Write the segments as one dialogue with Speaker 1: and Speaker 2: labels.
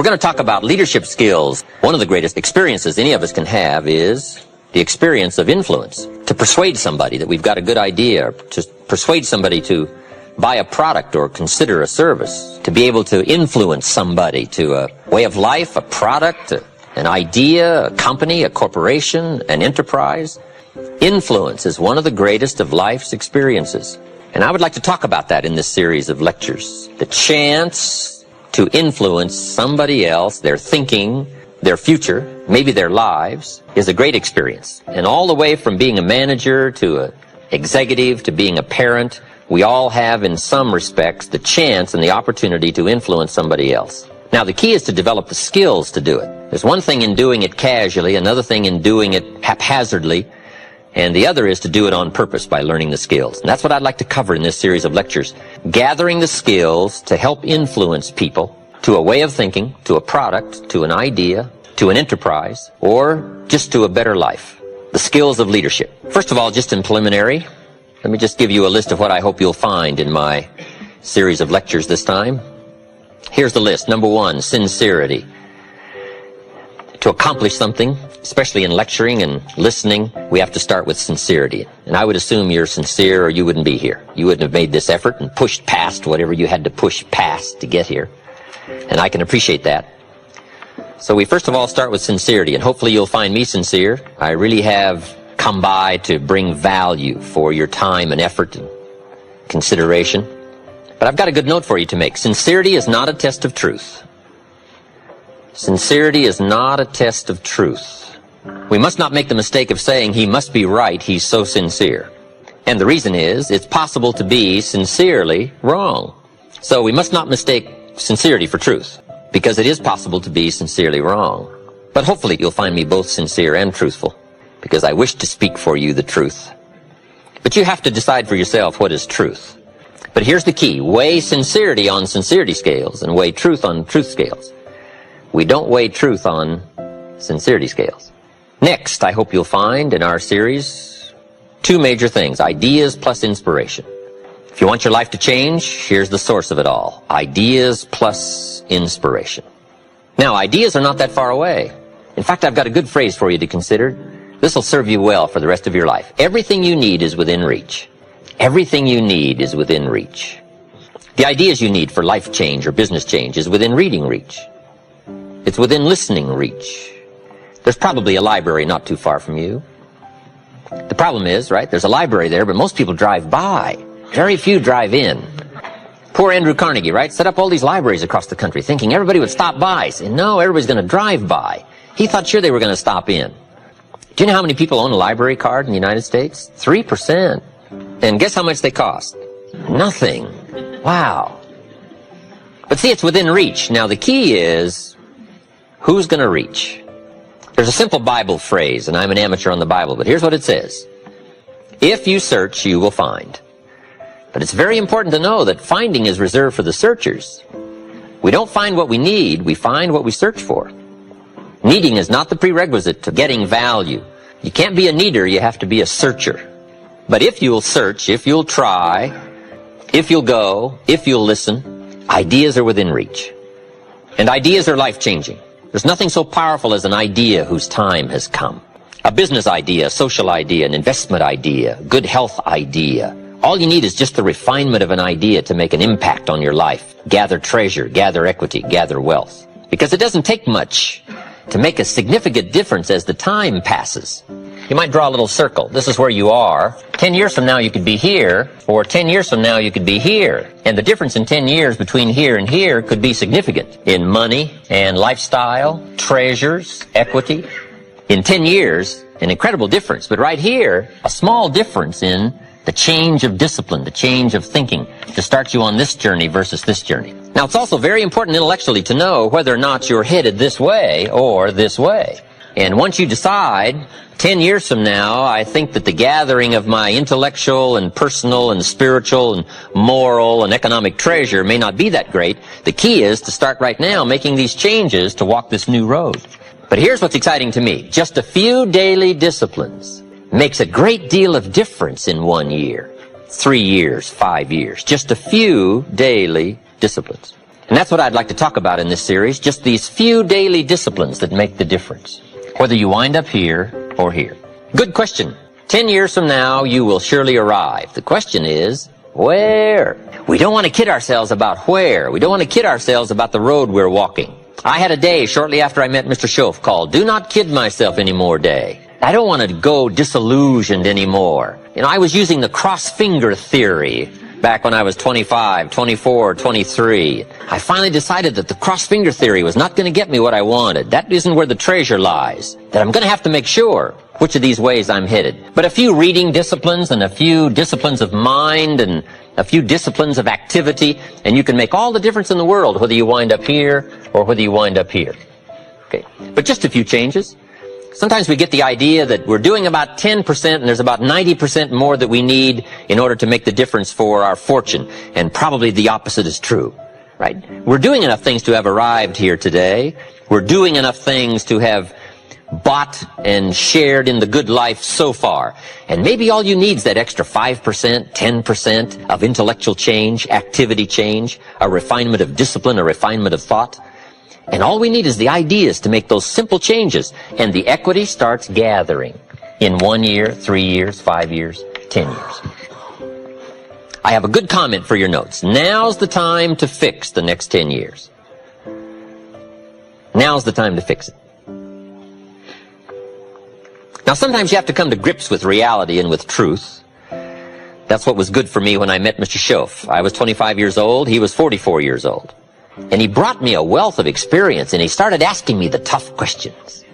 Speaker 1: We're going to talk about leadership skills. One of the greatest experiences any of us can have is the experience of influence. To persuade somebody that we've got a good idea, to persuade somebody to buy a product or consider a service, to be able to influence somebody to a way of life, a product, an idea, a company, a corporation, an enterprise. Influence is one of the greatest of life's experiences. And I would like to talk about that in this series of lectures. The chance to influence somebody else, their thinking, their future, maybe their lives, is a great experience. And all the way from being a manager to an executive to being a parent, we all have in some respects the chance and the opportunity to influence somebody else. Now the key is to develop the skills to do it. There's one thing in doing it casually, another thing in doing it haphazardly, and the other is to do it on purpose by learning the skills. And that's what I'd like to cover in this series of lectures. Gathering the skills to help influence people to a way of thinking, to a product, to an idea, to an enterprise, or just to a better life. The skills of leadership. First of all, just in preliminary, let me just give you a list of what I hope you'll find in my series of lectures this time. Here's the list. Number one, sincerity. To accomplish something, especially in lecturing and listening, we have to start with sincerity. And I would assume you're sincere or you wouldn't be here. You wouldn't have made this effort and pushed past whatever you had to push past to get here. And I can appreciate that. So we first of all start with sincerity, and hopefully you'll find me sincere. I really have come by to bring value for your time and effort and consideration. But I've got a good note for you to make. Sincerity is not a test of truth. Sincerity is not a test of truth. We must not make the mistake of saying he must be right, he's so sincere. And the reason is, it's possible to be sincerely wrong. So we must not mistake sincerity for truth, because it is possible to be sincerely wrong. But hopefully you'll find me both sincere and truthful, because I wish to speak for you the truth. But you have to decide for yourself what is truth. But here's the key. Weigh sincerity on sincerity scales and weigh truth on truth scales. We don't weigh truth on sincerity scales. Next, I hope you'll find in our series two major things: ideas plus inspiration. If you want your life to change, here's the source of it all: ideas plus inspiration. Now, ideas are not that far away. In fact, I've got a good phrase for you to consider. This will serve you well for the rest of your life. Everything you need is within reach. Everything you need is within reach. The ideas you need for life change or business change is within reading reach. It's within listening reach. There's probably a library not too far from you. The problem is, right, there's a library there, but most people drive by. Very few drive in. Poor Andrew Carnegie, right, set up all these libraries across the country thinking everybody would stop by. Saying, no, everybody's going to drive by. He thought sure they were going to stop in. Do you know how many people own a library card in the United States? 3%. And guess how much they cost? Nothing. Wow. But see, it's within reach. Now the key is, who's going to reach? There's a simple Bible phrase, and I'm an amateur on the Bible, but here's what it says: if you search, you will find. But it's very important to know that finding is reserved for the searchers. We don't find what we need, we find what we search for. Needing is not the prerequisite to getting value. You can't be a needer, you have to be a searcher. But if you'll search, if you'll try, if you'll go, if you'll listen, ideas are within reach. And ideas are life-changing. There's nothing so powerful as an idea whose time has come. A business idea, a social idea, an investment idea, good health idea. All you need is just the refinement of an idea to make an impact on your life. Gather treasure, gather equity, gather wealth. Because it doesn't take much to make a significant difference as the time passes. You might draw a little circle. This is where you are. 10 years from now you could be here, or 10 years from now you could be here. And the difference in 10 years between here and here could be significant in money and lifestyle, treasures, equity. In 10 years, an incredible difference. But right here, a small difference in the change of discipline, the change of thinking to start you on this journey versus this journey. Now, it's also very important intellectually to know whether or not you're headed this way or this way. And once you decide, 10 years from now, I think that the gathering of my intellectual and personal and spiritual and moral and economic treasure may not be that great, the key is to start right now making these changes to walk this new road. But here's what's exciting to me. Just a few daily disciplines makes a great deal of difference in 1 year, 3 years, 5 years. Just a few daily disciplines. And that's what I'd like to talk about in this series, just these few daily disciplines that make the difference, whether you wind up here or here. Good question. 10 years from now, you will surely arrive. The question is, where? We don't want to kid ourselves about where. We don't want to kid ourselves about the road we're walking. I had a day shortly after I met Mr. Schoaf called Do Not Kid Myself Anymore Day. I don't want to go disillusioned anymore. I was using the cross-finger theory back when I was 25, 24, 23. I finally decided that the cross-finger theory was not going to get me what I wanted. That isn't where the treasure lies. That I'm going to have to make sure which of these ways I'm headed. But a few reading disciplines and a few disciplines of mind and a few disciplines of activity, and you can make all the difference in the world whether you wind up here or whether you wind up here. Okay, but just a few changes. Sometimes we get the idea that we're doing about 10% and there's about 90% more that we need in order to make the difference for our fortune. And probably the opposite is true, right? We're doing enough things to have arrived here today. We're doing enough things to have bought and shared in the good life so far. And maybe all you need is that extra 5%, 10% of intellectual change, activity change, a refinement of discipline, a refinement of thought. And all we need is the ideas to make those simple changes. And the equity starts gathering in 1 year, 3 years, 5 years, 10 years. I have a good comment for your notes. Now's the time to fix the next 10 years. Now's the time to fix it. Now, sometimes you have to come to grips with reality and with truth. That's what was good for me when I met Mr. Schoaf. I was 25 years old. He was 44 years old. And he brought me a wealth of experience, and he started asking me the tough questions.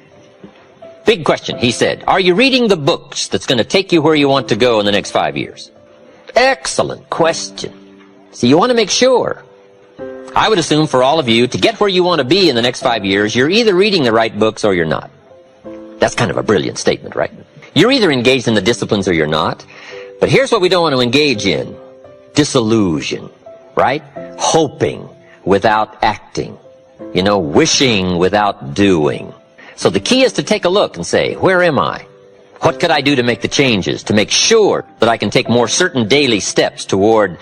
Speaker 1: Big question, he said, are you reading the books that's going to take you where you want to go in the next 5 years? Excellent question. So you want to make sure. I would assume for all of you, to get where you want to be in the next 5 years, you're either reading the right books or you're not. That's kind of a brilliant statement, right? You're either engaged in the disciplines or you're not. But here's what we don't want to engage in. Disillusion, right? Hoping without acting, wishing without doing. So the key is to take a look and say, where am I? What could I do to make the changes, to make sure that I can take more certain daily steps toward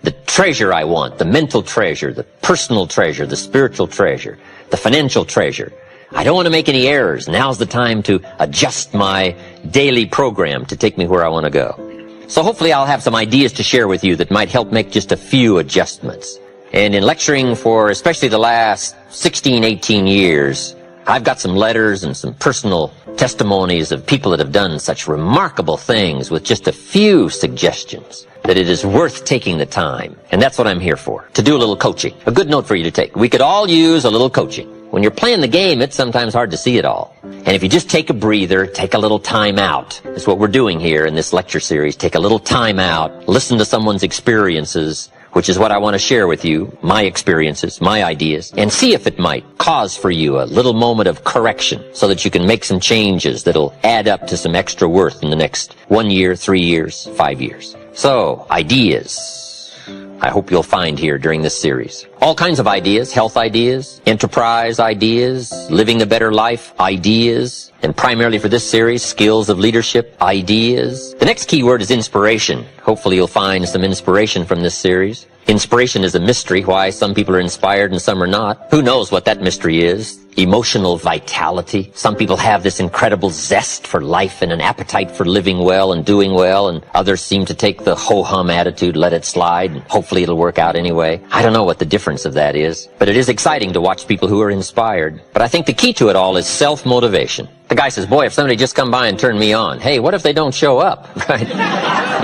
Speaker 1: the treasure I want, the mental treasure, the personal treasure, the spiritual treasure, the financial treasure. I don't want to make any errors. Now's the time to adjust my daily program to take me where I want to go. So hopefully I'll have some ideas to share with you that might help make just a few adjustments. And in lecturing for especially the last 16, 18 years, I've got some letters and some personal testimonies of people that have done such remarkable things with just a few suggestions that it is worth taking the time. And that's what I'm here for, to do a little coaching. A good note for you to take. We could all use a little coaching. When you're playing the game, it's sometimes hard to see it all. And if you just take a breather, take a little time out. That's what we're doing here in this lecture series. Take a little time out, listen to someone's experiences, which is what I want to share with you, my experiences, my ideas, and see if it might cause for you a little moment of correction so that you can make some changes that'll add up to some extra worth in the next 1 year, 3 years, 5 years. So, ideas. I hope you'll find here during this series. All kinds of ideas, health ideas, enterprise ideas, living a better life ideas, and primarily for this series, skills of leadership ideas. The next key word is inspiration. Hopefully you'll find some inspiration from this series. Inspiration is a mystery, why some people are inspired and some are not. Who knows what that mystery is? Emotional vitality. Some people have this incredible zest for life and an appetite for living well and doing well, and others seem to take the ho-hum attitude, let it slide, and hopefully it'll work out anyway. I don't know what the difference of that is, but it is exciting to watch people who are inspired. But I think the key to it all is self-motivation. The guy says, boy, if somebody just come by and turned me on, hey, what if they don't show up, right?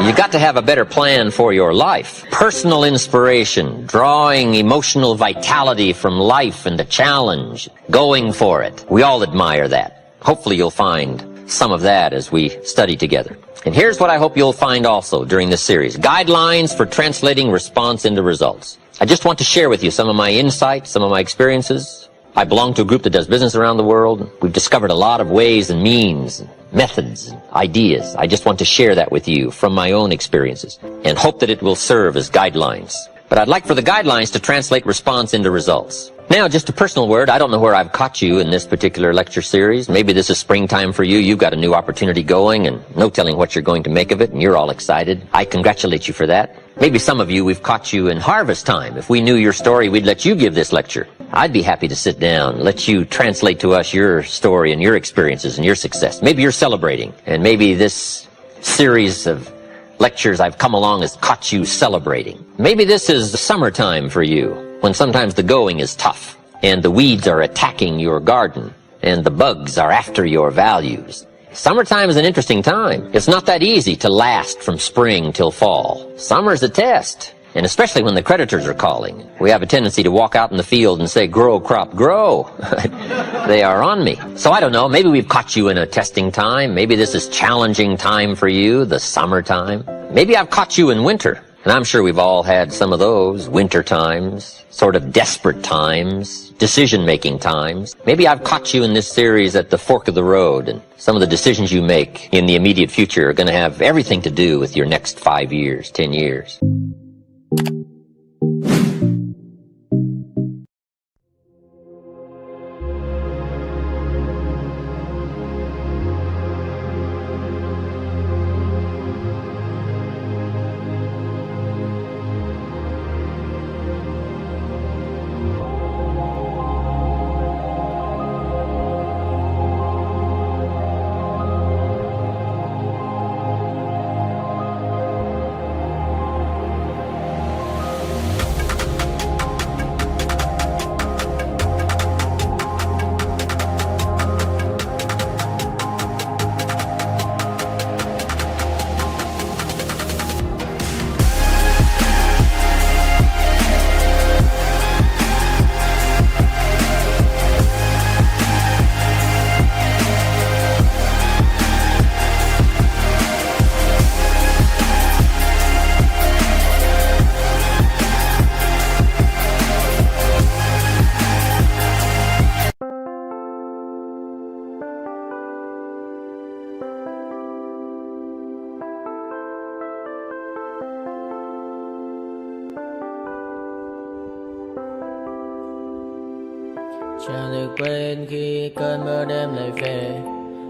Speaker 1: You got to have a better plan for your life. Personal inspiration, drawing emotional vitality from life and the challenge, going for it. We all admire that. Hopefully you'll find some of that as we study together. And here's what I hope you'll find also during this series. Guidelines for translating response into results. I just want to share with you some of my insights, some of my experiences. I belong to a group that does business around the world. We've discovered a lot of ways and means, and methods, and ideas. I just want to share that with you from my own experiences and hope that it will serve as guidelines. But I'd like for the guidelines to translate response into results. Now, just a personal word. I don't know where I've caught you in this particular lecture series. Maybe this is springtime for you. You've got a new opportunity going and no telling what you're going to make of it, and you're all excited. I congratulate you for that. Maybe some of you, we've caught you in harvest time. If we knew your story, we'd let you give this lecture. I'd be happy to sit down, let you translate to us your story and your experiences and your success. Maybe you're celebrating, and maybe this series of lectures I've come along has caught you celebrating. Maybe this is the summertime for you, when sometimes the going is tough, and the weeds are attacking your garden, and the bugs are after your values. Summertime is an interesting time. It's not that easy to last from spring till fall. Summer's a test, and especially when the creditors are calling. We have a tendency to walk out in the field and say, grow, crop, grow. They are on me. So I don't know, maybe we've caught you in a testing time. Maybe this is challenging time for you, the summertime. Maybe I've caught you in winter. And I'm sure we've all had some of those winter times, sort of desperate times, decision-making times. Maybe I've caught you in this series at the fork of the road, and some of the decisions you make in the immediate future are going to have everything to do with your next 5 years, 10 years.
Speaker 2: Chẳng được quên khi cơn mưa đêm lại về.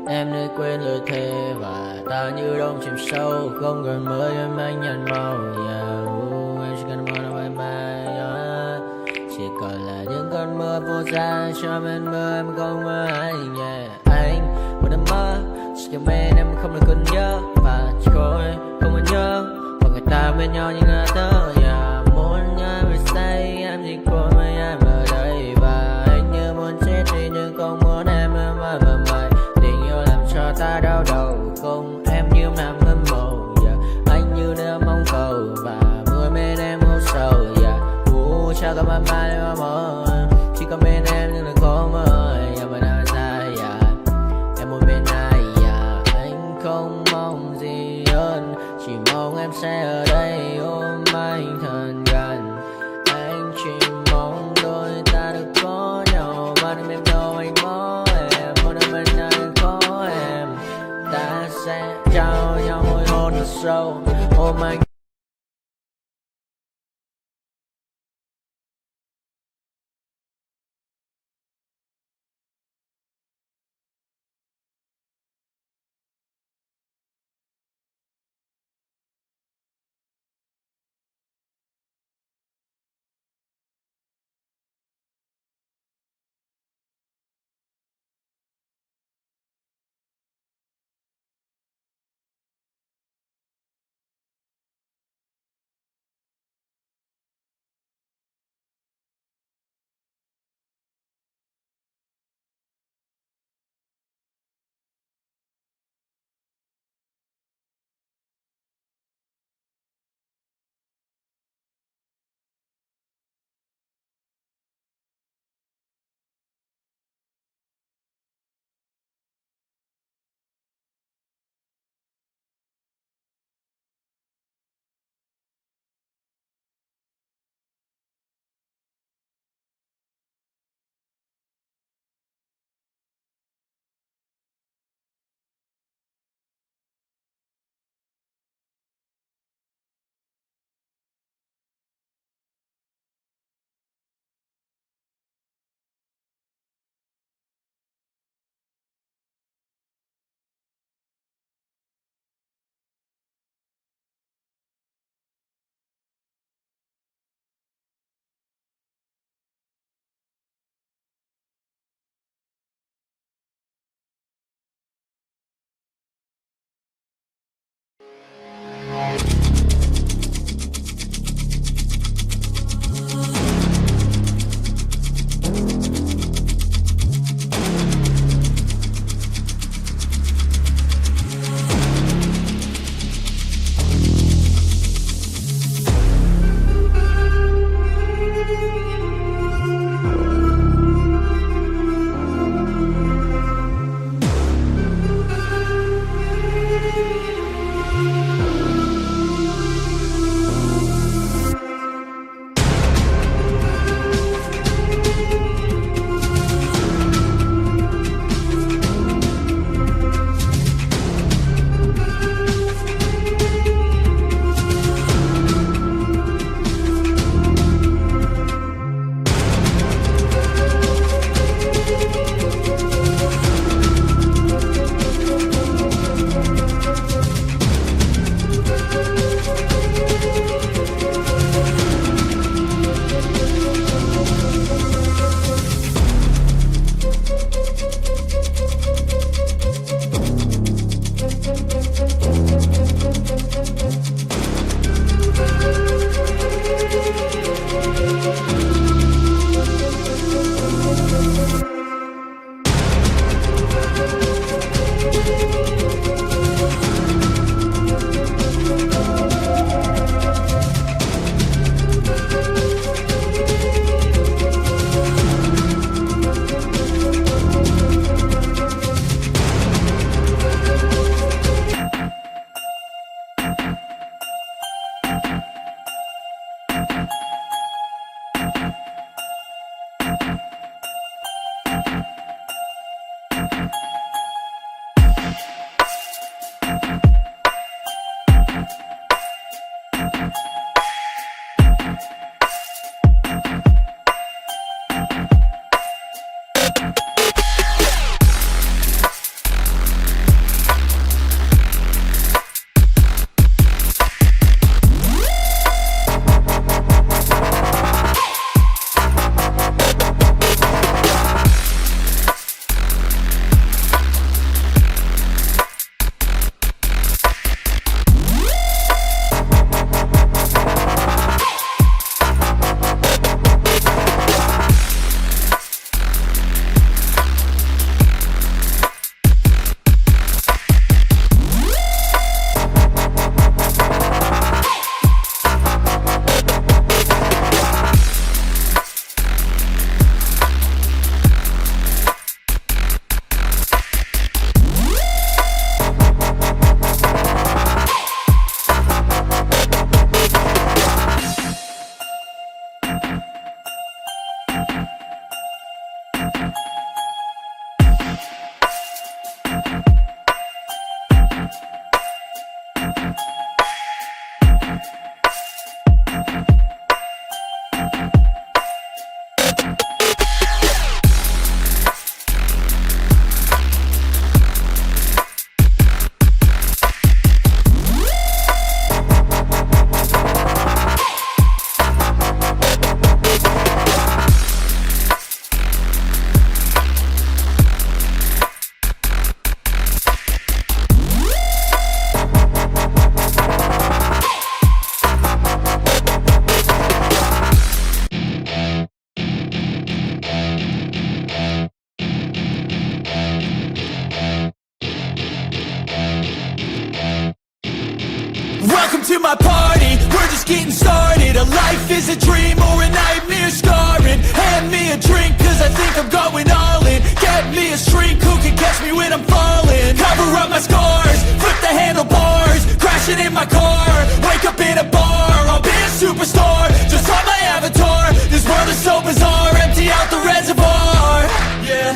Speaker 2: Em đã quên lời thề và ta như đông chìm sâu. Không còn mơ em anh nhạt màu. Em chỉ cần mơ bye bye. Chỉ còn là những cơn mưa vô giá. Cho bên mơ em không mơ anh. Anh một đêm mơ chỉ cần bên em không được còn nhớ. Và chỉ có em không còn nhớ. Và người ta bên nhau như ngã tớ. Muốn nhớ về say em chỉ có mấy em ở đây. Và anh như muốn chết đi nhưng không muốn em mơ mày. Tình yêu làm cho ta đau đầu. Không em như nằm ngân màu. Anh như đang mong cầu. Và mưa bên em ngô sầu. Chào các bạn mai mà mơ. Chỉ có bên em nhưng là khó mơ. Mà đang dài em một bên ai. Anh không mong gì hơn. Chỉ mong em sẽ ở đây ôm anh thật gần. Anh chỉ mong đôi ta được có nhau. Mà đừng em đâu anh có em. Một đêm bên anh có em. Ta sẽ trao nhau môi hôn thật sâu. Ôm anh
Speaker 3: Welcome to my party, we're just getting started. A life is a dream or a nightmare scarring. Hand me a drink cause I think I'm going all in. Get me a shrink who can catch me when I'm falling. Cover up my scars, flip the handlebars. Crashing in my car, wake up in a bar. I'll be a superstar, just on my avatar. This world is so bizarre, empty out the reservoir. Yeah,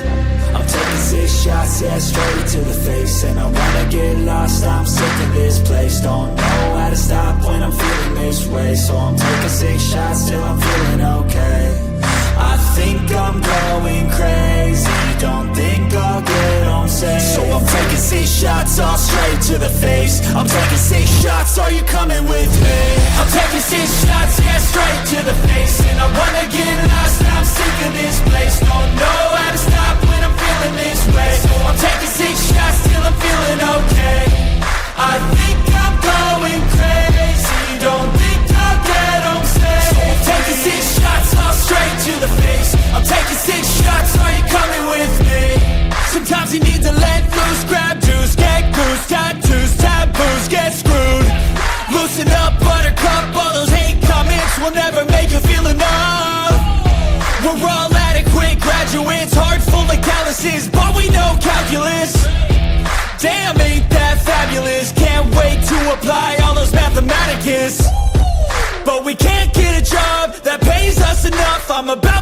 Speaker 3: I'm taking 6 shots, yeah, straight to the face. And I wanna get lost, I'm sick of this place. Don't know how to stop when I'm feeling this way. So I'm taking 6 shots till I'm feeling okay. I think I'm going crazy, don't think I'll get on safe. So I'm taking 6 shots, all straight to the face. I'm taking 6 shots, are you coming with me? I'm taking 6 shots, yeah, straight to the face. And I wanna get lost, I'm sick of this place. Don't know how to stop when I'm feeling this way. So I'm taking 6 shots till I'm feeling okay. I think I'm going crazy. We're all adequate graduates, heart full of calluses, but we know calculus. Damn, ain't that fabulous? Can't wait to apply all those mathematicus. But we can't get a job that pays us enough. I'm about